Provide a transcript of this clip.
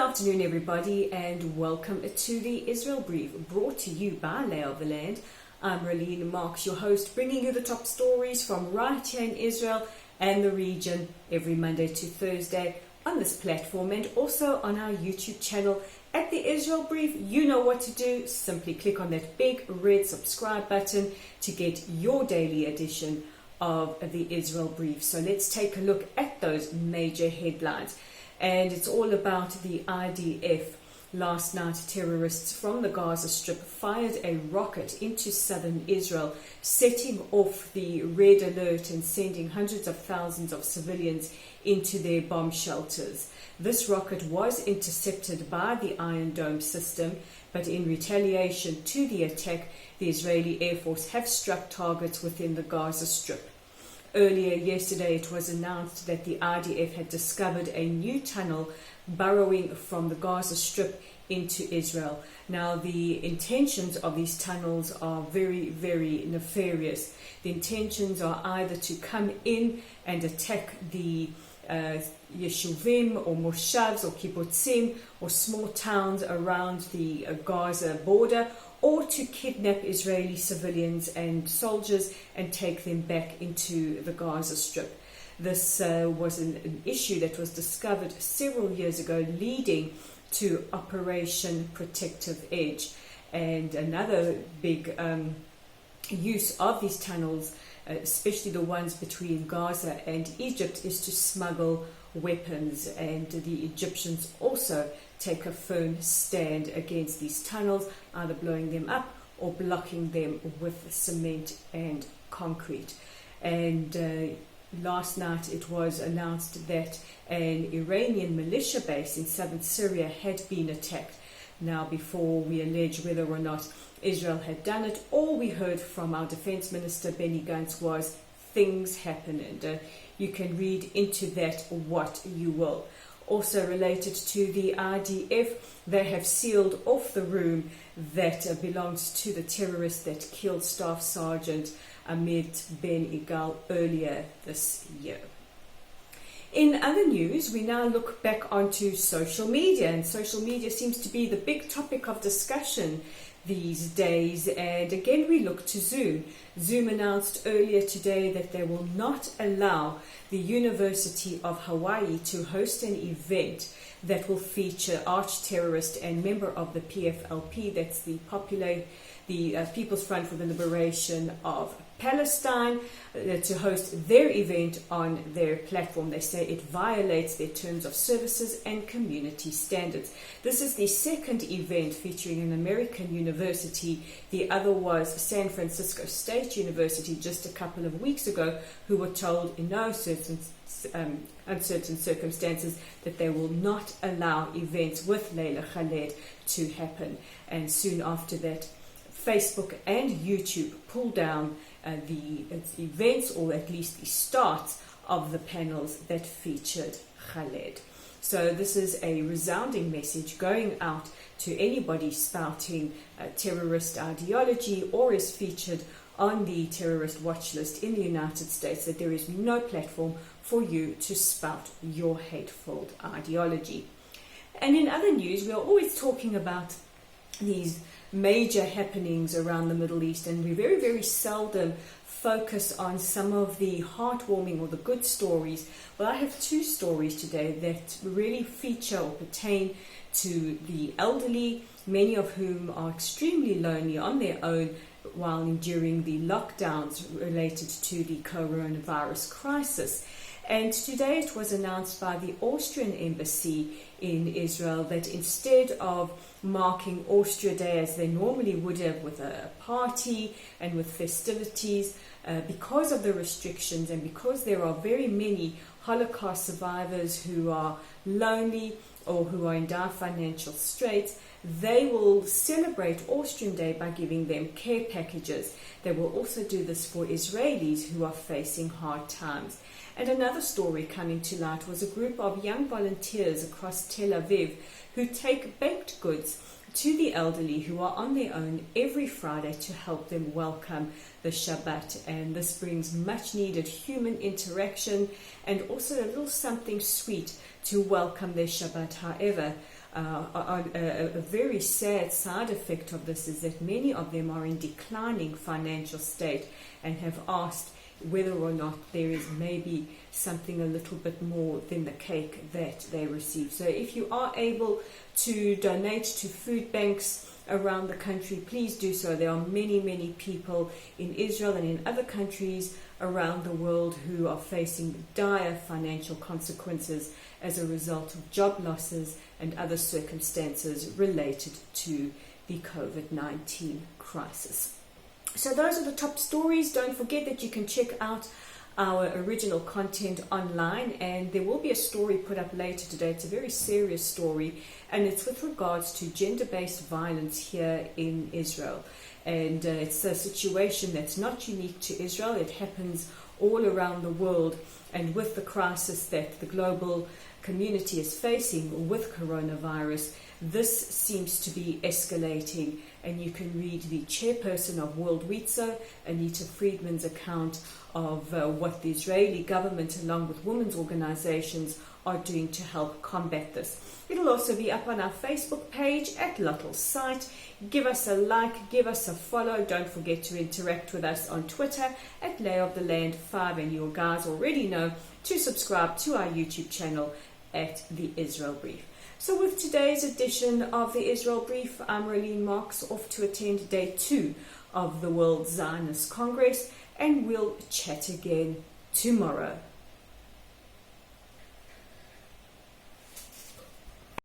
afternoon, everybody, and welcome to the Israel Brief, brought to you by Leila Khaled. I'm Rolene Marks, your host, bringing you the top stories from right here in Israel and the region every Monday to Thursday on this platform and also on our YouTube channel at the Israel Brief. You know what to do. Simply click on that big red subscribe button to get your daily edition of the Israel Brief. So let's take a look at those major headlines. And it's all about the IDF. Last night, terrorists from the Gaza Strip fired a rocket into southern Israel, setting off the red alert and sending hundreds of thousands of civilians into their bomb shelters. This rocket was intercepted by the Iron Dome system, but in retaliation to the attack, the Israeli Air Force have struck targets within the Gaza Strip. Earlier yesterday, it was announced that the IDF had discovered a new tunnel burrowing from the Gaza Strip into Israel. Now, the intentions of these tunnels are very, very nefarious. The intentions are either to come in and attack the yeshuvim or moshavs or kibbutzim or small towns around the Gaza border, or to kidnap Israeli civilians and soldiers and take them back into the Gaza Strip. This was an issue that was discovered several years ago, leading to Operation Protective Edge. And another big use of these tunnels, especially the ones between Gaza and Egypt, is to smuggle weapons. And the Egyptians also take a firm stand against these tunnels, either blowing them up or blocking them with cement and concrete. And last night it was announced that an Iranian militia base in southern Syria had been attacked. Now, before we allege whether or not Israel had done it, all we heard from our defense minister Benny Gantz was things happen, and you can read into that what you will. Also related to the IDF, they have sealed off the room that belongs to the terrorist that killed Staff Sergeant Ahmed Ben Igal earlier this year. In other news, we now look back onto social media, and social media seems to be the big topic of discussion these days. And again, we look to Zoom. Zoom announced earlier today that they will not allow the University of Hawaii to host an event that will feature arch-terrorist and member of the PFLP, that's the People's Front for the Liberation of Palestine, to host their event on their platform. They say it violates their terms of services and community standards. This is the second event featuring an American university. The other was San Francisco State University just a couple of weeks ago, who were told in no uncertain circumstances that they will not allow events with Leila Khaled to happen. And soon after that, Facebook and YouTube pulled down the events, or at least the starts of the panels that featured Khaled. So this is a resounding message going out to anybody spouting terrorist ideology or is featured on the terrorist watch list in the United States, that there is no platform for you to spout your hateful ideology. And in other news, we are always talking about these major happenings around the Middle East, and we very, very seldom focus on some of the heartwarming or the good stories. Well, I have two stories today that really feature or pertain to the elderly, many of whom are extremely lonely on their own while enduring the lockdowns related to the coronavirus crisis. And today it was announced by the Austrian Embassy in Israel that instead of marking Austria Day as they normally would have, with a party and with festivities, because of the restrictions and because there are very many Holocaust survivors who are lonely or who are in dire financial straits, they will celebrate Austrian Day by giving them care packages. They will also do this for Israelis who are facing hard times. And another story coming to light was a group of young volunteers across Tel Aviv who take baked goods to the elderly who are on their own every Friday to help them welcome the Shabbat. And this brings much needed human interaction and also a little something sweet to welcome their Shabbat. However, a very sad side effect of this is that many of them are in declining financial state and have asked whether or not there is maybe something a little bit more than the cake that they receive. So if you are able to donate to food banks around the country, please do so. There are many people in Israel and in other countries around the world who are facing dire financial consequences as a result of job losses and other circumstances related to the COVID-19 crisis. So those are the top stories. Don't forget that you can check out our original content online, and there will be a story put up later today. It's a very serious story, and it's with regards to gender-based violence here in Israel. And it's a situation that's not unique to Israel. It happens all around the world, and with the crisis that the global community is facing with coronavirus, this seems to be escalating. And you can read the chairperson of World Witzo, Anita Friedman's account of what the Israeli government, along with women's organizations, are doing to help combat this. It'll also be up on our Facebook page at Lottel's site. Give us a like, give us a follow. Don't forget to interact with us on Twitter at Lay of the Land 5. And you guys already know to subscribe to our YouTube channel at The Israel Brief. So with today's edition of the Israel Brief, I'm Rolene Marks, off to attend day 2 of the World Zionist Congress, and we'll chat again tomorrow.